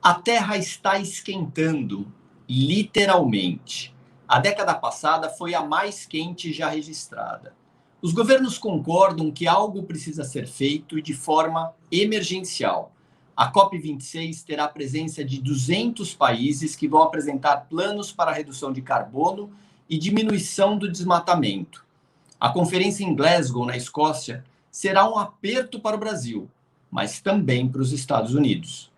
A Terra está esquentando, literalmente. A década passada foi a mais quente já registrada. Os governos concordam que algo precisa ser feito e de forma emergencial. A COP26 terá a presença de 200 países que vão apresentar planos para a redução de carbono e diminuição do desmatamento. A conferência em Glasgow, na Escócia, será um aperto para o Brasil, mas também para os Estados Unidos.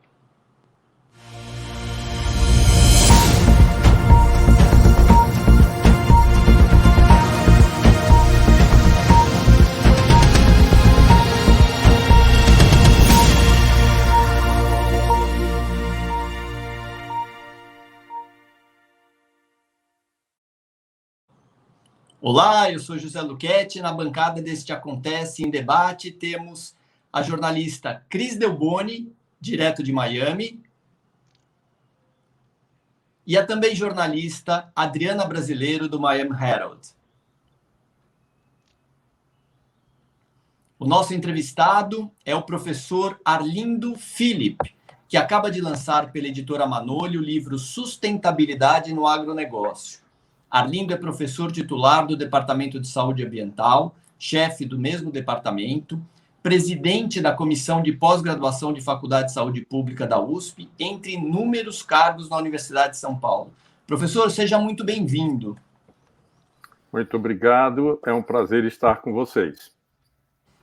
Olá, eu sou José Luchetti. Na bancada deste Acontece em Debate temos a jornalista Cris Delboni, direto de Miami, e a também jornalista Adriana Brasileiro, do Miami Herald. O nosso entrevistado é o professor Arlindo Philipp, que acaba de lançar pela editora Manolio o livro Sustentabilidade no Agronegócio. Arlindo é professor titular do Departamento de Saúde Ambiental, chefe do mesmo departamento, presidente da Comissão de Pós-Graduação de Faculdade de Saúde Pública da USP, entre inúmeros cargos na Universidade de São Paulo. Professor, seja muito bem-vindo. Muito obrigado, é um prazer estar com vocês.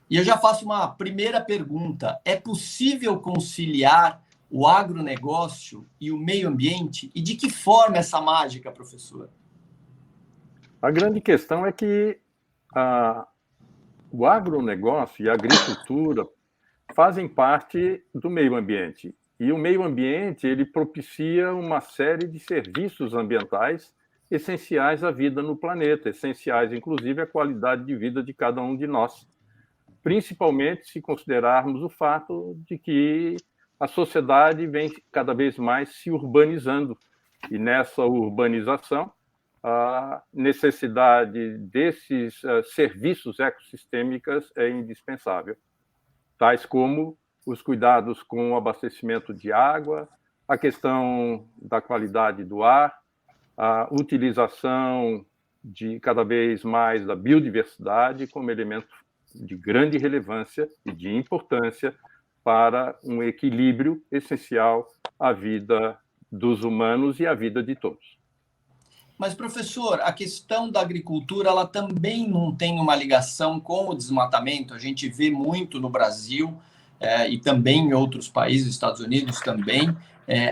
E eu já faço uma primeira pergunta. É possível conciliar o agronegócio e o meio ambiente? E de que forma essa mágica, professor? A grande questão é que o agronegócio e a agricultura fazem parte do meio ambiente. E o meio ambiente, ele propicia uma série de serviços ambientais essenciais à vida no planeta, essenciais, inclusive, à qualidade de vida de cada um de nós. Principalmente se considerarmos o fato de que a sociedade vem cada vez mais se urbanizando. E nessa urbanização, a necessidade desses serviços ecossistêmicos é indispensável, tais como os cuidados com o abastecimento de água, a questão da qualidade do ar, a utilização de cada vez mais da biodiversidade como elemento de grande relevância e de importância para um equilíbrio essencial à vida dos humanos e à vida de todos. Mas, professor, a questão da agricultura, ela também não tem uma ligação com o desmatamento. A gente vê muito no Brasil e também em outros países, Estados Unidos também,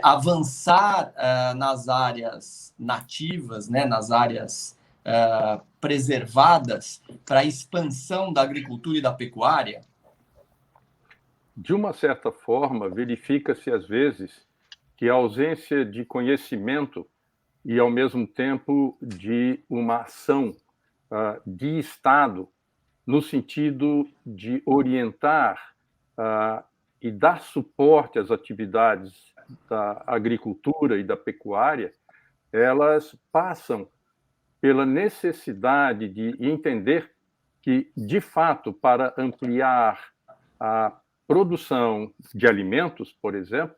avançar nas áreas nativas, né, nas áreas preservadas para a expansão da agricultura e da pecuária? De uma certa forma, verifica-se às vezes que a ausência de conhecimento e, ao mesmo tempo, de uma ação de Estado no sentido de orientar e dar suporte às atividades da agricultura e da pecuária, elas passam pela necessidade de entender que, de fato, para ampliar a produção de alimentos, por exemplo,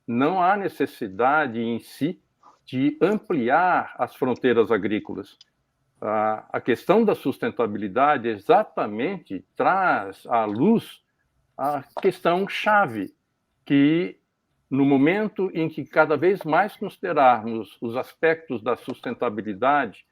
não há necessidade em si de ampliar as fronteiras agrícolas. A questão da sustentabilidade exatamente traz à luz a questão chave, que no momento em que cada vez mais considerarmos os aspectos da sustentabilidade,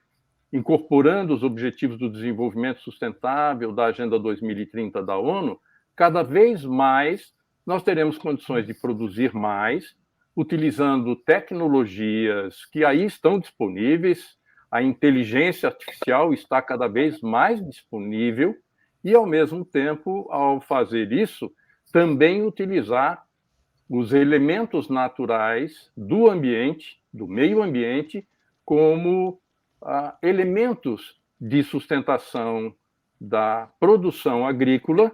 incorporando os Objetivos do Desenvolvimento Sustentável da Agenda 2030 da ONU, cada vez mais nós teremos condições de produzir mais, utilizando tecnologias que aí estão disponíveis, a inteligência artificial está cada vez mais disponível e, ao mesmo tempo, ao fazer isso, também utilizar os elementos naturais do ambiente, do meio ambiente, como elementos de sustentação da produção agrícola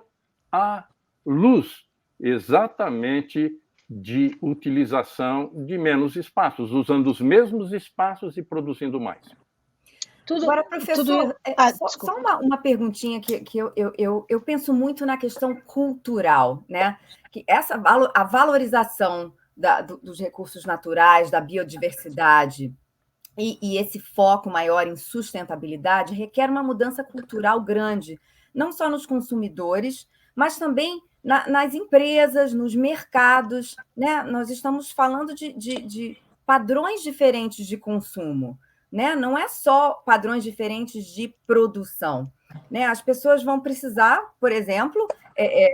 à luz exatamente de utilização de menos espaços, usando os mesmos espaços e produzindo mais. Agora, professor, só uma perguntinha que eu penso muito na questão cultural, né? Que a valorização dos recursos naturais, da biodiversidade, e esse foco maior em sustentabilidade requer uma mudança cultural grande, não só nos consumidores, mas também nas empresas, nos mercados, né? Nós estamos falando de padrões diferentes de consumo, né? Não é só padrões diferentes de produção, né? As pessoas vão precisar, por exemplo,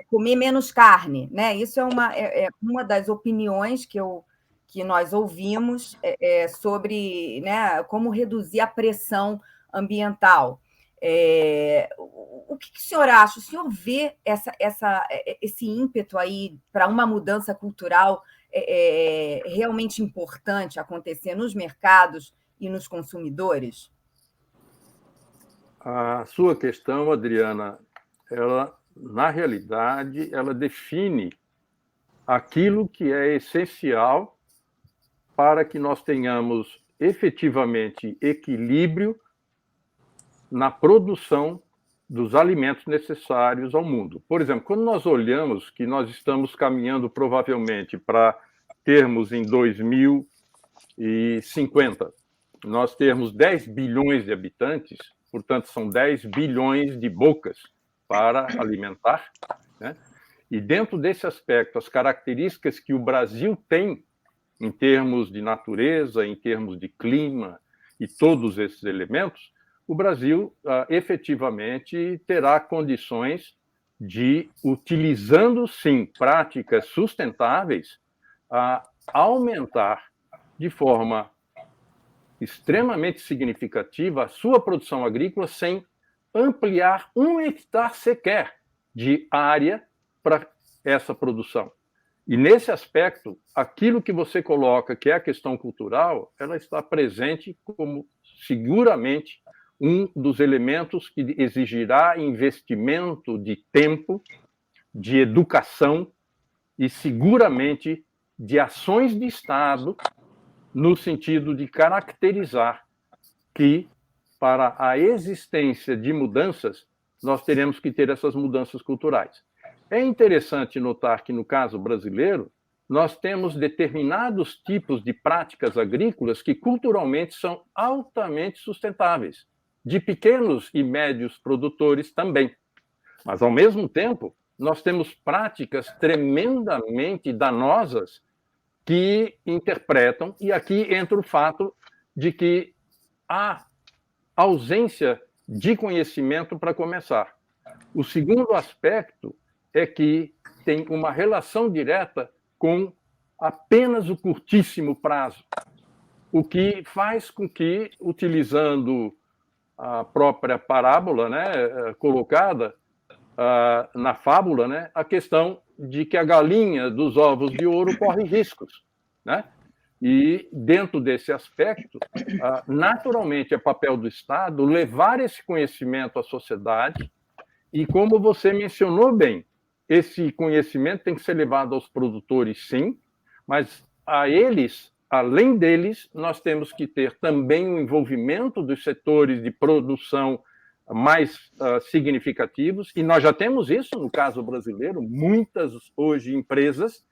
comer menos carne, né? Isso é uma das opiniões que nós ouvimos sobre, né, como reduzir a pressão ambiental. O que o senhor acha? O senhor vê esse ímpeto aí para uma mudança cultural realmente importante acontecer nos mercados e nos consumidores? A sua questão, Adriana, ela, na realidade, ela define aquilo que é essencial para que nós tenhamos efetivamente equilíbrio na produção dos alimentos necessários ao mundo. Por exemplo, quando nós olhamos que nós estamos caminhando provavelmente para termos em 2050, nós termos 10 bilhões de habitantes, portanto, são 10 bilhões de bocas para alimentar, né? E dentro desse aspecto, as características que o Brasil tem em termos de natureza, em termos de clima e todos esses elementos, o Brasil efetivamente terá condições de, utilizando, sim, práticas sustentáveis, aumentar de forma extremamente significativa a sua produção agrícola sem ampliar 1 hectare sequer de área para essa produção. E, nesse aspecto, aquilo que você coloca, que é a questão cultural, ela está presente como, seguramente, um dos elementos que exigirá investimento de tempo, de educação e, seguramente, de ações de Estado, no sentido de caracterizar que, para a existência de mudanças, nós teremos que ter essas mudanças culturais. É interessante notar que, no caso brasileiro, nós temos determinados tipos de práticas agrícolas que culturalmente são altamente sustentáveis, de pequenos e médios produtores também. Mas, ao mesmo tempo, nós temos práticas tremendamente danosas que interpretam, e aqui entra o fato de que há ausência de conhecimento para começar. O segundo aspecto é que tem uma relação direta com apenas o curtíssimo prazo, o que faz com que, utilizando a própria parábola, né, colocada na fábula, né, a questão de que a galinha dos ovos de ouro corre riscos, né? E, dentro desse aspecto, naturalmente é papel do Estado levar esse conhecimento à sociedade e, como você mencionou bem, esse conhecimento tem que ser levado aos produtores, sim, mas a eles, além deles, nós temos que ter também o envolvimento dos setores de produção mais significativos, e nós já temos isso no caso brasileiro, muitas hoje empresas,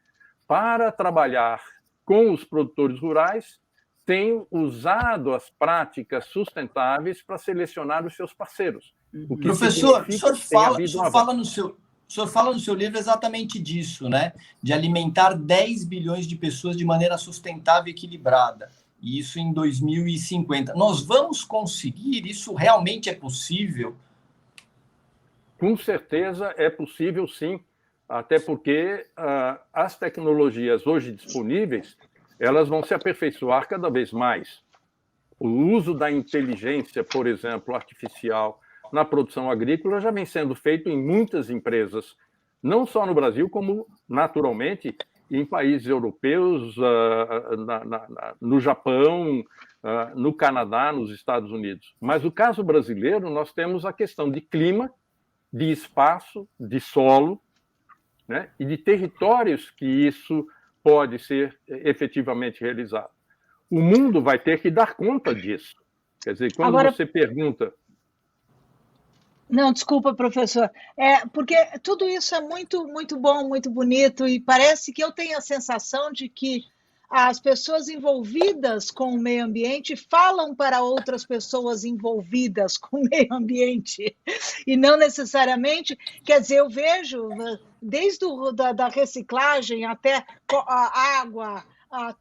para trabalhar com os produtores rurais, têm usado as práticas sustentáveis para selecionar os seus parceiros. O que professor, o senhor fala no seu livro exatamente disso, né? De alimentar 10 bilhões de pessoas de maneira sustentável e equilibrada. E isso em 2050. Nós vamos conseguir? Isso realmente é possível? Com certeza é possível, sim. Até porque as tecnologias hoje disponíveis, elas vão se aperfeiçoar cada vez mais. O uso da inteligência, por exemplo, artificial, na produção agrícola já vem sendo feito em muitas empresas, não só no Brasil, como, naturalmente, em países europeus, no Japão, no Canadá, nos Estados Unidos. Mas no caso brasileiro, nós temos a questão de clima, de espaço, de solo, né, e de territórios que isso pode ser efetivamente realizado. O mundo vai ter que dar conta disso. Quer dizer, quando você pergunta... Não, desculpa, professor. Porque tudo isso é muito, muito bom, muito bonito, e parece que eu tenho a sensação de que as pessoas envolvidas com o meio ambiente falam para outras pessoas envolvidas com o meio ambiente, e não necessariamente, quer dizer, eu vejo, desde da reciclagem até a água,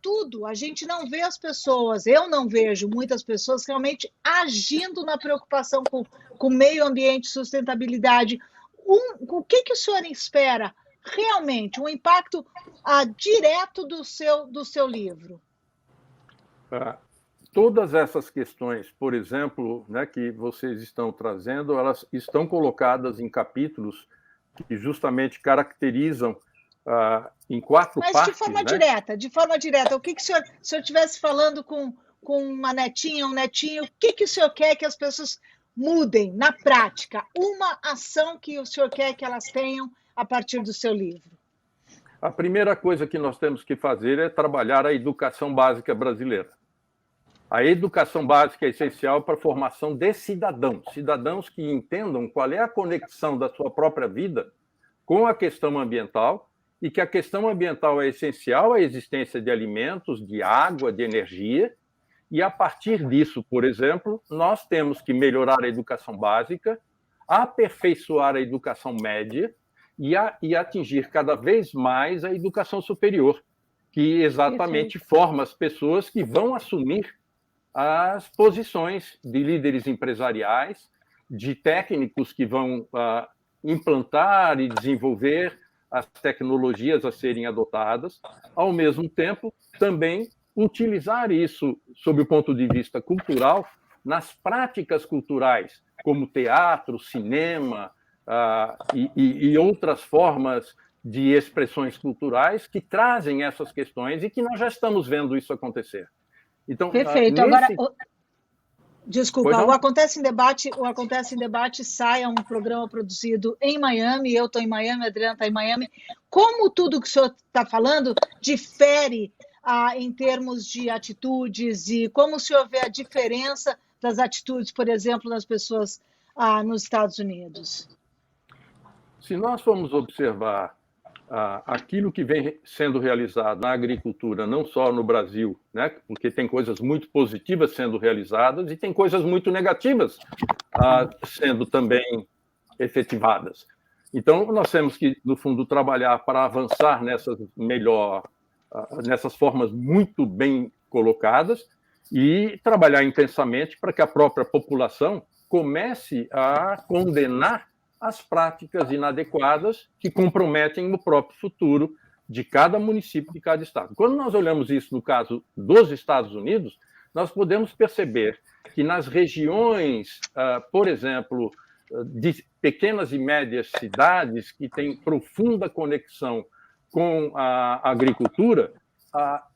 tudo, a gente não vê as pessoas, eu não vejo muitas pessoas realmente agindo na preocupação com meio ambiente e sustentabilidade. O que o senhor espera realmente, um impacto direto do seu livro? Todas essas questões, por exemplo, né, que vocês estão trazendo, elas estão colocadas em capítulos que justamente caracterizam em 4 Mas partes. De forma direta, o que o senhor estivesse falando com uma netinha, um netinho, o que o senhor quer que as pessoas mudem na prática? Uma ação que o senhor quer que elas tenham a partir do seu livro? A primeira coisa que nós temos que fazer é trabalhar a educação básica brasileira. A educação básica é essencial para a formação de cidadãos que entendam qual é a conexão da sua própria vida com a questão ambiental, e que a questão ambiental é essencial à existência de alimentos, de água, de energia, e a partir disso, por exemplo, nós temos que melhorar a educação básica, aperfeiçoar a educação média e atingir cada vez mais a educação superior, que exatamente forma as pessoas que vão assumir as posições de líderes empresariais, de técnicos que vão implantar e desenvolver as tecnologias a serem adotadas, ao mesmo tempo também utilizar isso, sob o ponto de vista cultural, nas práticas culturais, como teatro, cinema e outras formas de expressões culturais que trazem essas questões e que nós já estamos vendo isso acontecer. Então, perfeito. Agora, desculpa, o Acontece em Debate sai, é um programa produzido em Miami, eu estou em Miami, a Adriana está em Miami. Como tudo que o senhor está falando difere em termos de atitudes, e como o senhor vê a diferença das atitudes, por exemplo, das pessoas nos Estados Unidos? Se nós formos observar aquilo que vem sendo realizado na agricultura, não só no Brasil, né, porque tem coisas muito positivas sendo realizadas e tem coisas muito negativas sendo também efetivadas. Então, nós temos que, no fundo, trabalhar para avançar nessas formas muito bem colocadas e trabalhar intensamente para que a própria população comece a condenar as práticas inadequadas que comprometem o próprio futuro de cada município, de cada estado. Quando nós olhamos isso no caso dos Estados Unidos, nós podemos perceber que nas regiões, por exemplo, de pequenas e médias cidades que têm profunda conexão com a agricultura,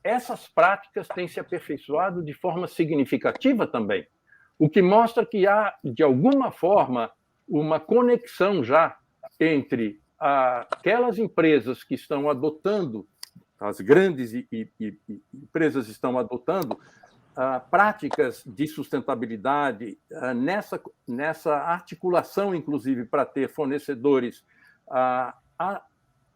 essas práticas têm se aperfeiçoado de forma significativa também, o que mostra que há, de alguma forma, uma conexão já entre aquelas empresas que estão adotando, as grandes empresas estão adotando práticas de sustentabilidade nessa articulação, inclusive, para ter fornecedores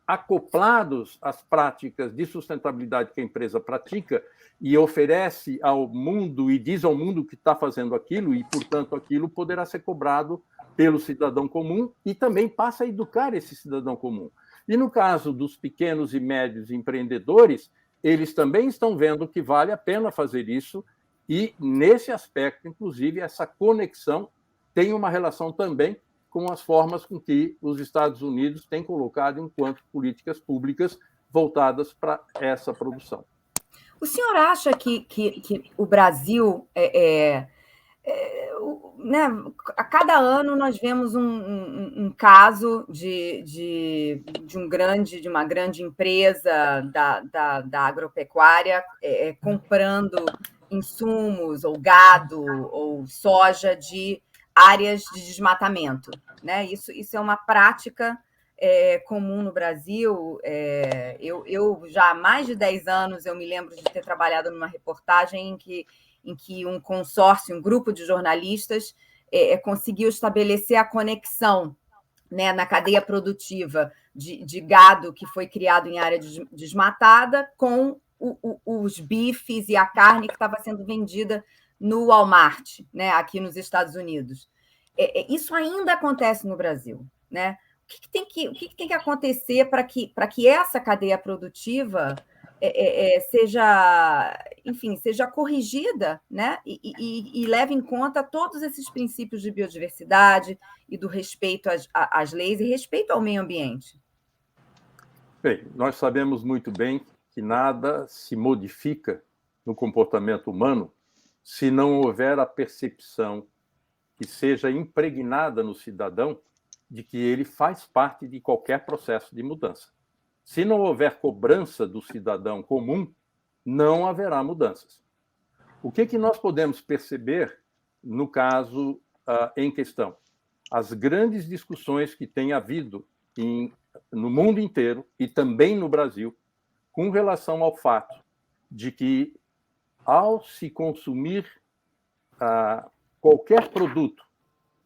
acoplados às práticas de sustentabilidade que a empresa pratica e oferece ao mundo e diz ao mundo que está fazendo aquilo e, portanto, aquilo poderá ser cobrado pelo cidadão comum e também passa a educar esse cidadão comum. E no caso dos pequenos e médios empreendedores, eles também estão vendo que vale a pena fazer isso e, nesse aspecto, inclusive, essa conexão tem uma relação também com as formas com que os Estados Unidos têm colocado enquanto políticas públicas voltadas para essa produção. O senhor acha que o Brasil né, a cada ano nós vemos um caso de uma grande empresa da agropecuária comprando insumos ou gado ou soja de áreas de desmatamento, né? Isso é uma prática comum no Brasil. Eu já há mais de 10 anos eu me lembro de ter trabalhado numa reportagem em que um consórcio, um grupo de jornalistas conseguiu estabelecer a conexão, né, na cadeia produtiva de gado que foi criado em área desmatada com os bifes e a carne que estava sendo vendida no Walmart, né, aqui nos Estados Unidos. Isso ainda acontece no Brasil, né? O que tem que acontecer para que essa cadeia produtiva seja corrigida, né? E leve em conta todos esses princípios de biodiversidade e do respeito às leis e respeito ao meio ambiente? Bem, nós sabemos muito bem que nada se modifica no comportamento humano se não houver a percepção que seja impregnada no cidadão de que ele faz parte de qualquer processo de mudança. Se não houver cobrança do cidadão comum, não haverá mudanças. O que nós podemos perceber no caso em questão? As grandes discussões que têm havido no mundo inteiro e também no Brasil, com relação ao fato de que, ao se consumir qualquer produto,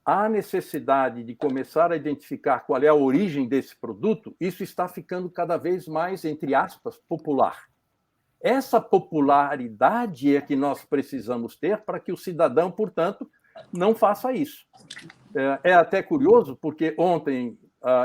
há necessidade de começar a identificar qual é a origem desse produto, isso está ficando cada vez mais, entre aspas, popular. Essa popularidade é que nós precisamos ter para que o cidadão, portanto, não faça isso. É até curioso, porque ontem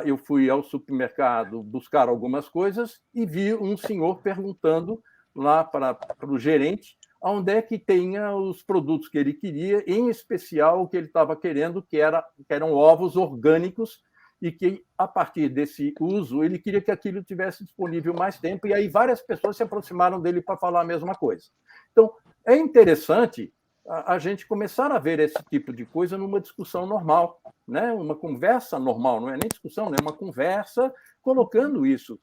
eu fui ao supermercado buscar algumas coisas e vi um senhor perguntando lá para o gerente onde é que tenha os produtos que ele queria, em especial o que ele estava querendo, que eram ovos orgânicos, e que, a partir desse uso, ele queria que aquilo tivesse disponível mais tempo, e aí várias pessoas se aproximaram dele para falar a mesma coisa. Então, é interessante a gente começar a ver esse tipo de coisa numa discussão normal, né? Uma conversa normal, não é nem discussão, é uma conversa colocando isso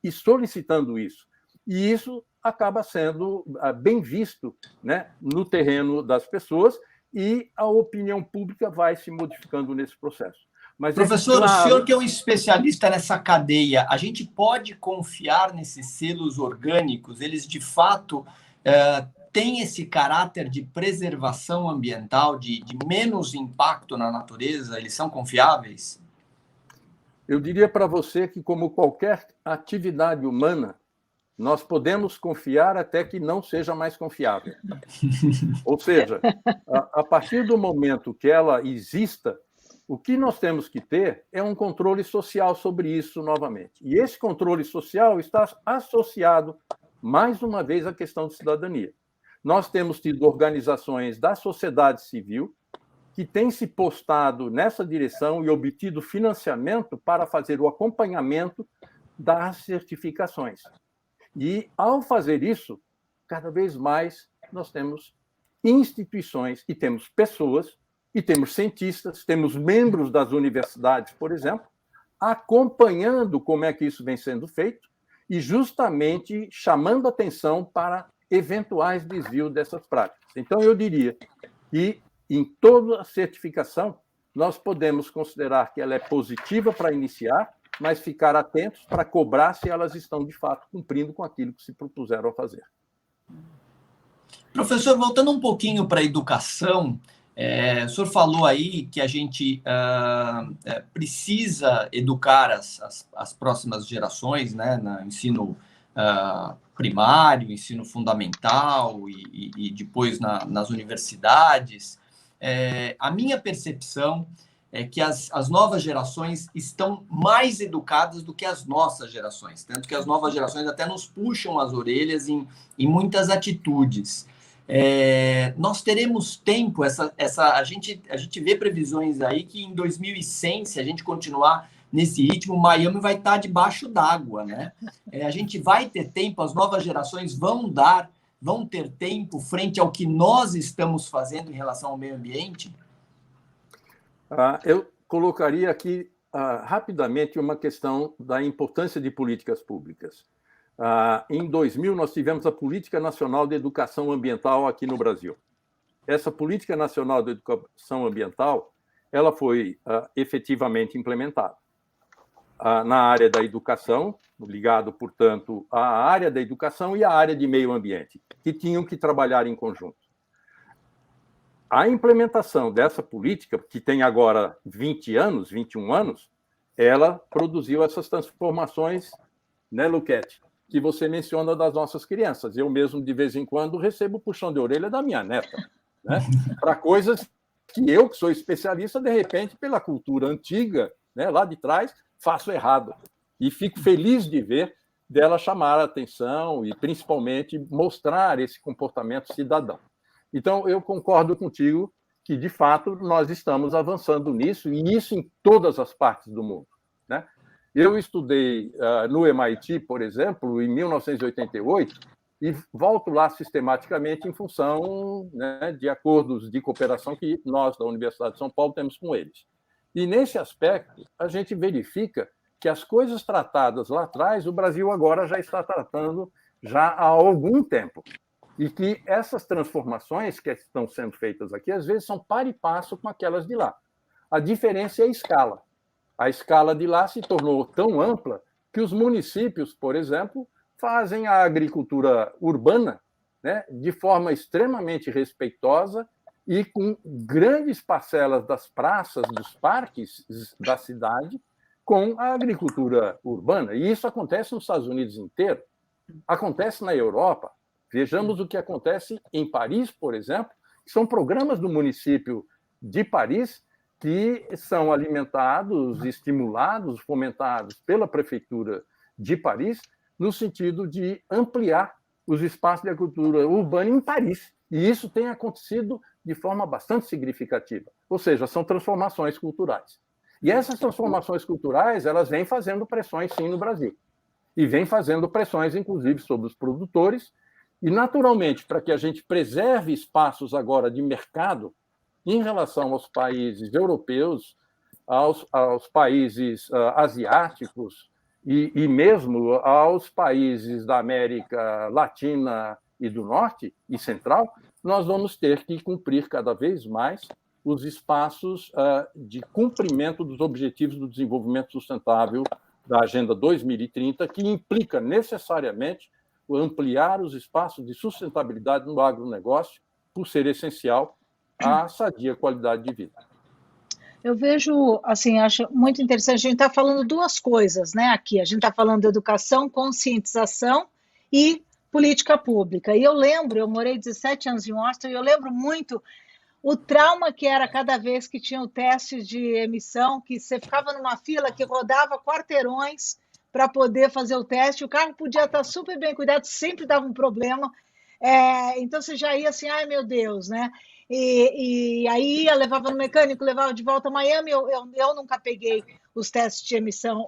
e solicitando isso. E isso acaba sendo bem visto, né, no terreno das pessoas, e a opinião pública vai se modificando nesse processo. Mas professor, o senhor que é um especialista nessa cadeia, a gente pode confiar nesses selos orgânicos? Eles, de fato, têm esse caráter de preservação ambiental, de menos impacto na natureza? Eles são confiáveis? Eu diria para você que, como qualquer atividade humana, nós podemos confiar até que não seja mais confiável. Ou seja, a partir do momento que ela exista, o que nós temos que ter é um controle social sobre isso novamente. E esse controle social está associado, mais uma vez, à questão de cidadania. Nós temos tido organizações da sociedade civil que têm se postado nessa direção e obtido financiamento para fazer o acompanhamento das certificações. E, ao fazer isso, cada vez mais nós temos instituições e temos pessoas, e temos cientistas, temos membros das universidades, por exemplo, acompanhando como é que isso vem sendo feito e justamente chamando atenção para eventuais desvios dessas práticas. Então, eu diria que, em toda a certificação, nós podemos considerar que ela é positiva para iniciar, mas ficar atentos para cobrar se elas estão, de fato, cumprindo com aquilo que se propuseram a fazer. Professor, voltando um pouquinho para a educação, o senhor falou aí que a gente precisa educar as próximas gerações, né, no ensino primário, ensino fundamental e depois nas universidades. A minha percepção é que as novas gerações estão mais educadas do que as nossas gerações, tanto que as novas gerações até nos puxam as orelhas em muitas atitudes. Nós teremos tempo, a gente vê previsões aí que em 2100, se a gente continuar nesse ritmo, Miami vai estar debaixo d'água, né? A gente vai ter tempo, as novas gerações vão ter tempo frente ao que nós estamos fazendo em relação ao meio ambiente? Eu colocaria aqui rapidamente uma questão da importância de políticas públicas. Em 2000, nós tivemos a Política Nacional de Educação Ambiental aqui no Brasil. Essa Política Nacional de Educação Ambiental, ela foi efetivamente implementada na área da educação, ligado, portanto, à área da educação e à área de meio ambiente, que tinham que trabalhar em conjunto. a implementação dessa política, que tem agora 20 anos, 21 anos, ela produziu essas transformações, né, Luquete, que você menciona das nossas crianças. Eu mesmo, de vez em quando, recebo puxão de orelha da minha neta, né, para coisas que eu, que sou especialista, de repente, pela cultura antiga, né, lá de trás, faço errado. E fico feliz de ver dela chamar a atenção e, principalmente, mostrar esse comportamento cidadão. Então, eu concordo contigo que, de fato, nós estamos avançando nisso, e isso em todas as partes do mundo, né? Eu estudei no MIT, por exemplo, em 1988, e volto lá sistematicamente em função, né, de acordos de cooperação que nós, da Universidade de São Paulo, temos com eles. E, nesse aspecto, a gente verifica que as coisas tratadas lá atrás, o Brasil agora já está tratando já há algum tempo. E que essas transformações que estão sendo feitas aqui, às vezes, são par e passo com aquelas de lá. A diferença é a escala. A escala de lá se tornou tão ampla que os municípios, por exemplo, fazem a agricultura urbana, né, de forma extremamente respeitosa e com grandes parcelas das praças, dos parques da cidade, com a agricultura urbana. E isso acontece nos Estados Unidos inteiro, acontece na Europa. Vejamos o que acontece em Paris, por exemplo, que são programas do município de Paris que são alimentados, estimulados, fomentados pela prefeitura de Paris, no sentido de ampliar os espaços de agricultura urbana em Paris. E isso tem acontecido de forma bastante significativa. Ou seja, são transformações culturais. E essas transformações culturais, elas vêm fazendo pressões, sim, no Brasil. E vêm fazendo pressões, inclusive, sobre os produtores. E, naturalmente, para que a gente preserve espaços agora de mercado em relação aos países europeus, aos países asiáticos e mesmo aos países da América Latina e do Norte e Central, nós vamos ter que cumprir cada vez mais os espaços de cumprimento dos Objetivos do Desenvolvimento Sustentável da Agenda 2030, que implica necessariamente ampliar os espaços de sustentabilidade no agronegócio, por ser essencial à sadia qualidade de vida. Eu vejo, assim, acho muito interessante, a gente está falando duas coisas, né, aqui, a gente está falando de educação, conscientização e política pública, e eu lembro, eu morei 17 anos em Washington, e eu lembro muito o trauma que era cada vez que tinha o teste de emissão, que você ficava numa fila que rodava quarteirões para poder fazer o teste, o carro podia estar super bem cuidado, sempre dava um problema, então você já ia assim, ai meu Deus, né? E aí ia, levava no mecânico, levava de volta a Miami, eu nunca peguei os testes de emissão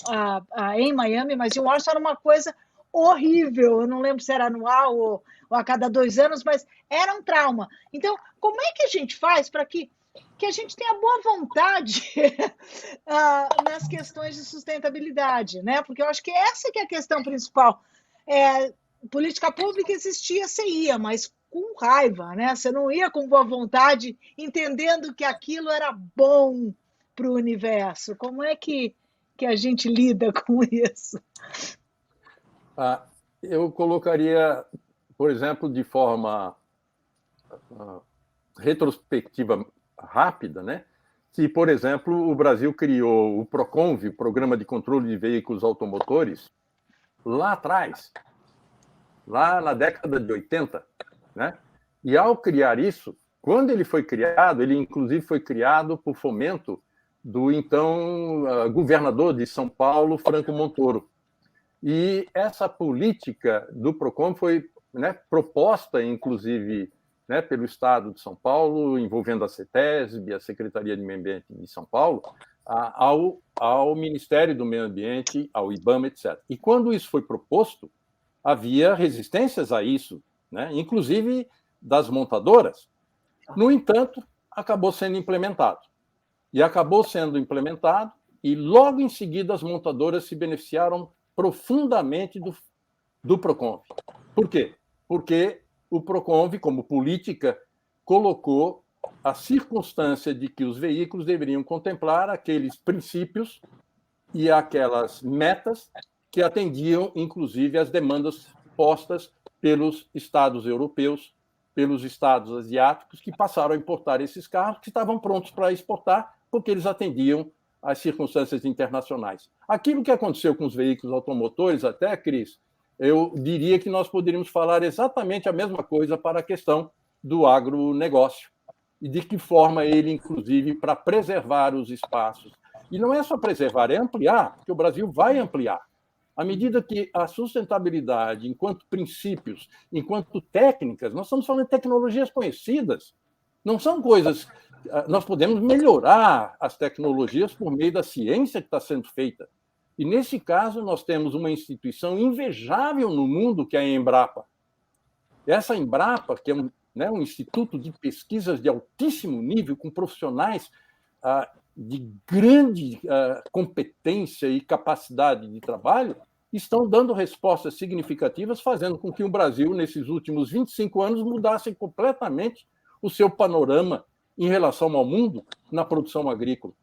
em Miami, mas em Washington era uma coisa horrível, eu não lembro se era anual ou a cada 2 anos, mas era um trauma. Então, como é que a gente faz para que a gente tenha boa vontade nas questões de sustentabilidade, né? Porque eu acho que essa que é a questão principal. Política pública existia, você ia, mas com raiva, né? Você não ia com boa vontade, entendendo que aquilo era bom para o universo. Como é que a gente lida com isso? Eu colocaria, por exemplo, de forma retrospectiva rápida, né? Que, por exemplo, o Brasil criou o PROCONV, o Programa de Controle de Veículos Automotores, lá atrás, lá na década de 80, né? E ao criar isso, quando ele foi criado, ele inclusive foi criado por fomento do então governador de São Paulo, Franco Montoro. E essa política do PROCONV foi, né, proposta, inclusive, né, pelo Estado de São Paulo, envolvendo a CETESB, a Secretaria de Meio Ambiente de São Paulo, ao Ministério do Meio Ambiente, ao IBAMA, etc. E quando isso foi proposto, havia resistências a isso, né, inclusive das montadoras. No entanto, acabou sendo implementado. E acabou sendo implementado, e logo em seguida as montadoras se beneficiaram profundamente do PROCONV. Por quê? Porque o PROCONV, como política, colocou a circunstância de que os veículos deveriam contemplar aqueles princípios e aquelas metas que atendiam, inclusive, às demandas postas pelos Estados europeus pelos estados asiáticos, que passaram a importar esses carros que estavam prontos para exportar, porque eles atendiam às circunstâncias internacionais. Aquilo que aconteceu com os veículos automotores, até, Cris, eu diria que nós poderíamos falar exatamente a mesma coisa para a questão do agronegócio, e de que forma ele, inclusive, para preservar os espaços. E não é só preservar, é ampliar, porque o Brasil vai ampliar. À medida que a sustentabilidade, enquanto princípios, enquanto técnicas, nós estamos falando de tecnologias conhecidas, não são coisas... Nós podemos melhorar as tecnologias por meio da ciência que está sendo feita. E, nesse caso, nós temos uma instituição invejável no mundo, que é a Embrapa. Essa Embrapa, que é um instituto de pesquisas de altíssimo nível, com profissionais de grande competência e capacidade de trabalho, estão dando respostas significativas, fazendo com que o Brasil, nesses últimos 25 anos, mudasse completamente o seu panorama em relação ao mundo na produção agrícola.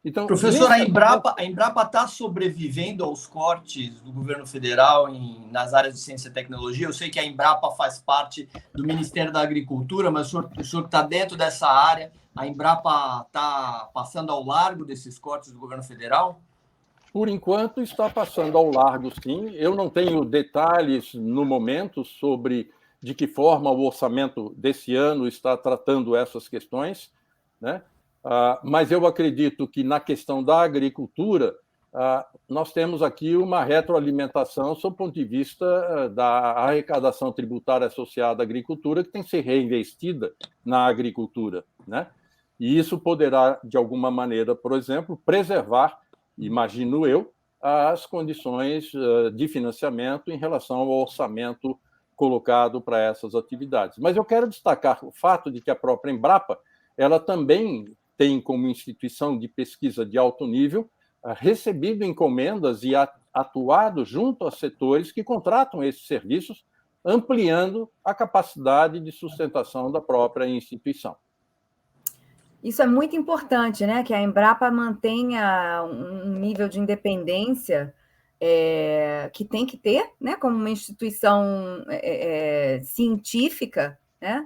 Então, professor, a Embrapa está sobrevivendo aos cortes do governo federal nas áreas de ciência e tecnologia? Eu sei que a Embrapa faz parte do Ministério da Agricultura, mas o senhor está dentro dessa área. A Embrapa está passando ao largo desses cortes do governo federal? Por enquanto, está passando ao largo, sim. Eu não tenho detalhes no momento sobre de que forma o orçamento desse ano está tratando essas questões, né? Mas eu acredito que, na questão da agricultura, nós temos aqui uma retroalimentação sob o ponto de vista da arrecadação tributária associada à agricultura, que tem que ser reinvestida na agricultura, né? E isso poderá, de alguma maneira, por exemplo, preservar, imagino eu, as condições de financiamento em relação ao orçamento colocado para essas atividades. Mas eu quero destacar o fato de que a própria Embrapa, ela também tem como instituição de pesquisa de alto nível recebido encomendas e atuado junto a setores que contratam esses serviços, ampliando a capacidade de sustentação da própria instituição. Isso é muito importante, né? Que a Embrapa mantenha um nível de independência que tem que ter, né? Como uma instituição científica, né?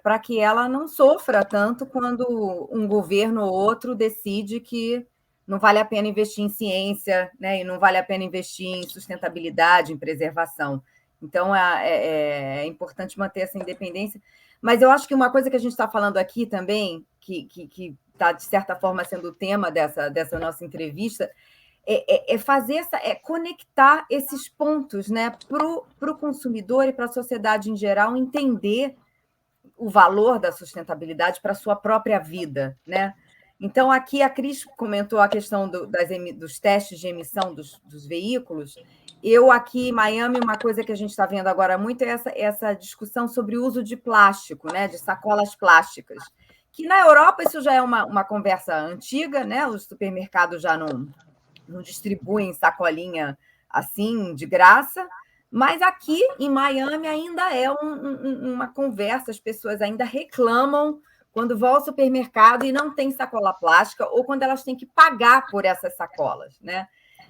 Para que ela não sofra tanto quando um governo ou outro decide que não vale a pena investir em ciência, né? E não vale a pena investir em sustentabilidade, em preservação. Então, é importante manter essa independência. Mas eu acho que uma coisa que a gente está falando aqui também, que está, de certa forma, sendo o tema dessa nossa entrevista, conectar esses pontos, né, para o consumidor e para a sociedade em geral entender o valor da sustentabilidade para a sua própria vida, né? Então, aqui a Cris comentou a questão dos testes de emissão dos veículos. Eu, aqui em Miami, uma coisa que a gente está vendo agora muito é essa discussão sobre o uso de plástico, né, de sacolas plásticas, que na Europa isso já é uma conversa antiga, né? Os supermercados já não distribuem sacolinha assim, de graça, mas aqui em Miami ainda é uma conversa, as pessoas ainda reclamam quando vão ao supermercado e não tem sacola plástica, ou quando elas têm que pagar por essas sacolas, né?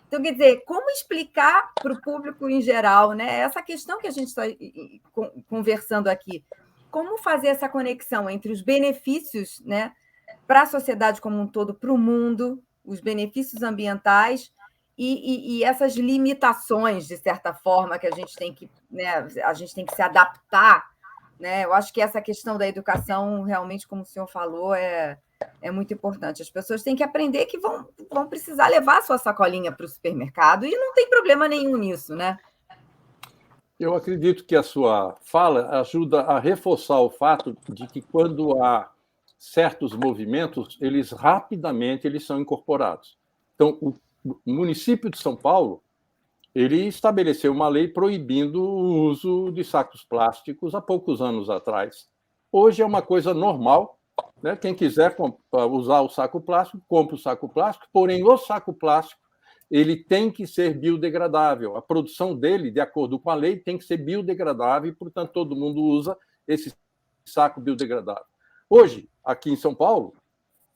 Então, quer dizer, como explicar para o público em geral, né, essa questão que a gente está conversando aqui, como fazer essa conexão entre os benefícios, né, para a sociedade como um todo, para o mundo, os benefícios ambientais e essas limitações, de certa forma, que a gente tem que, né, se adaptar, né? Eu acho que essa questão da educação, realmente, como o senhor falou, é muito importante. As pessoas têm que aprender que vão precisar levar a sua sacolinha para o supermercado e não tem problema nenhum nisso, né? Eu acredito que a sua fala ajuda a reforçar o fato de que, quando há certos movimentos, eles rapidamente são incorporados. Então, o município de São Paulo, ele estabeleceu uma lei proibindo o uso de sacos plásticos há poucos anos atrás. Hoje é uma coisa normal, né? Quem quiser usar o saco plástico, compra o saco plástico, porém o saco plástico ele tem que ser biodegradável. A produção dele, de acordo com a lei, tem que ser biodegradável e, portanto, todo mundo usa esse saco biodegradável. Hoje, aqui em São Paulo,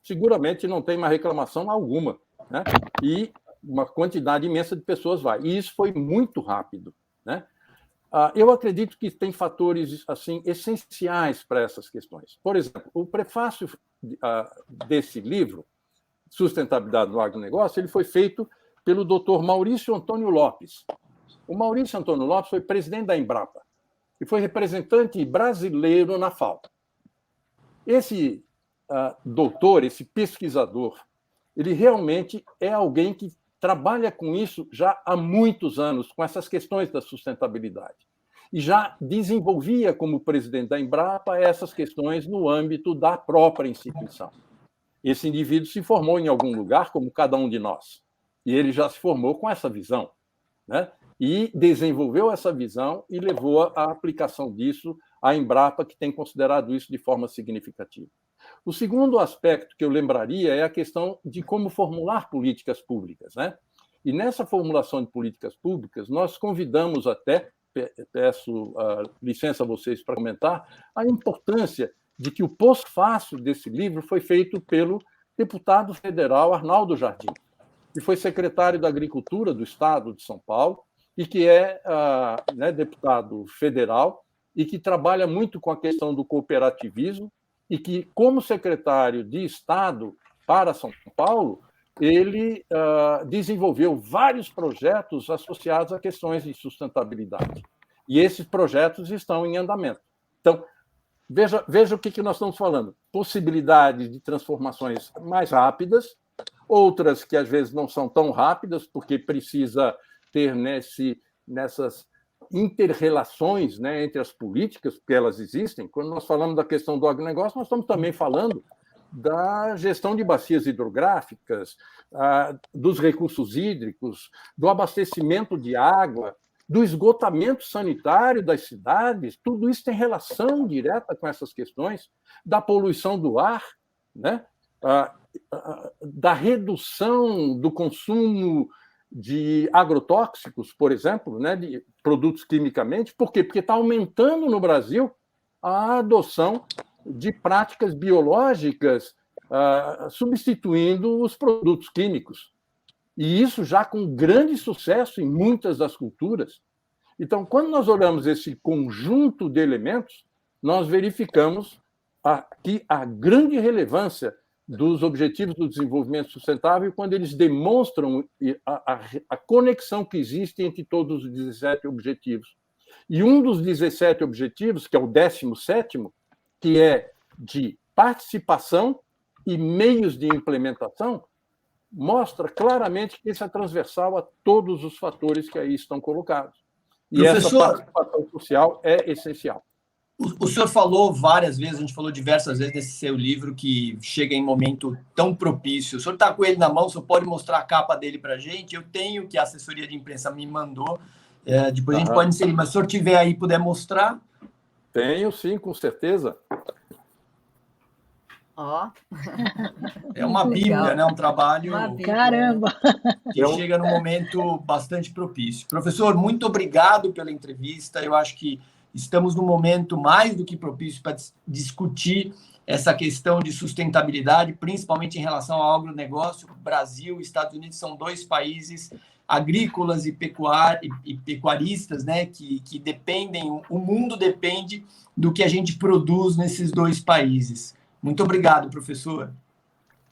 seguramente não tem mais reclamação alguma, né? E uma quantidade imensa de pessoas vai. E isso foi muito rápido, né? Eu acredito que tem fatores assim essenciais para essas questões. Por exemplo, o prefácio desse livro, Sustentabilidade no Agronegócio, ele foi feito pelo Dr. Maurício Antônio Lopes. O Maurício Antônio Lopes foi presidente da Embrapa e foi representante brasileiro na FAO. Esse doutor, esse pesquisador, ele realmente é alguém que trabalha com isso já há muitos anos, com essas questões da sustentabilidade. E já desenvolvia, como presidente da Embrapa, essas questões no âmbito da própria instituição. Esse indivíduo se formou em algum lugar, como cada um de nós. E ele já se formou com essa visão, né? E desenvolveu essa visão e levou à aplicação disso à Embrapa, que tem considerado isso de forma significativa. O segundo aspecto que eu lembraria é a questão de como formular políticas públicas, né? E nessa formulação de políticas públicas, nós convidamos até, peço licença a vocês para comentar, a importância de que o pós-fácio desse livro foi feito pelo deputado federal Arnaldo Jardim, que foi secretário da Agricultura do Estado de São Paulo e que é deputado federal e que trabalha muito com a questão do cooperativismo e que, como secretário de Estado para São Paulo, ele desenvolveu vários projetos associados a questões de sustentabilidade. E esses projetos estão em andamento. Então, veja o que nós estamos falando. Possibilidades de transformações mais rápidas, outras que às vezes não são tão rápidas, porque precisa ter nessas inter-relações, né, entre as políticas, porque elas existem. Quando nós falamos da questão do agronegócio, nós estamos também falando da gestão de bacias hidrográficas, dos recursos hídricos, do abastecimento de água, do esgotamento sanitário das cidades. Tudo isso tem relação direta com essas questões, da poluição do ar, né? Da redução do consumo de agrotóxicos, por exemplo, né, de produtos quimicamente. Por quê? Porque está aumentando no Brasil a adoção de práticas biológicas substituindo os produtos químicos. E isso já com grande sucesso em muitas das culturas. Então, quando nós olhamos esse conjunto de elementos, nós verificamos aqui a grande relevância dos Objetivos do Desenvolvimento Sustentável quando eles demonstram a conexão que existe entre todos os 17 objetivos. E um dos 17 objetivos, que é o 17º, que é de participação e meios de implementação, mostra claramente que isso é transversal a todos os fatores que aí estão colocados. E essa participação social é essencial. O senhor falou várias vezes, a gente falou diversas vezes nesse seu livro, que chega em momento tão propício. O senhor está com ele na mão, o senhor pode mostrar a capa dele para a gente? Eu tenho, que a assessoria de imprensa me mandou. Depois a gente pode inserir, mas se o senhor tiver aí, puder mostrar. Tenho, sim, com certeza. É uma bíblia, né? Um trabalho Caramba! que chega num momento bastante propício. Professor, muito obrigado pela entrevista. Eu acho que estamos num momento mais do que propício para discutir essa questão de sustentabilidade, principalmente em relação ao agronegócio. Brasil e Estados Unidos são dois países agrícolas e pecuaristas, né, que dependem, o mundo depende do que a gente produz nesses dois países. Muito obrigado, professor.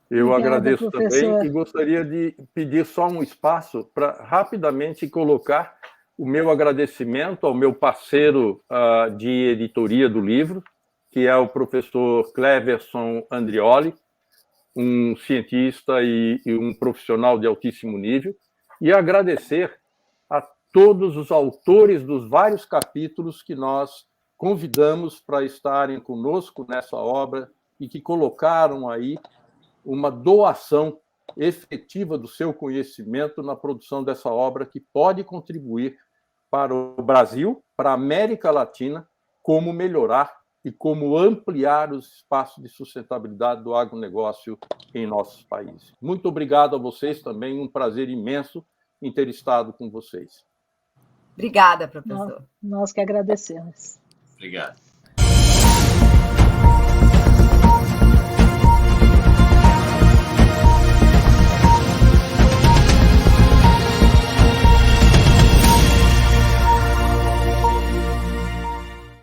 Eu Obrigada, agradeço professor. também e gostaria de pedir só um espaço para rapidamente colocar o meu agradecimento ao meu parceiro de editoria do livro, que é o professor Cleverson Andrioli, um cientista e um profissional de altíssimo nível, e agradecer a todos os autores dos vários capítulos que nós convidamos para estarem conosco nessa obra e que colocaram aí uma doação efetiva do seu conhecimento na produção dessa obra que pode contribuir para o Brasil, para a América Latina, como melhorar e como ampliar os espaços de sustentabilidade do agronegócio em nossos países. Muito obrigado a vocês também, um prazer imenso em ter estado com vocês. Obrigada, professor. Nós que agradecemos. Obrigado.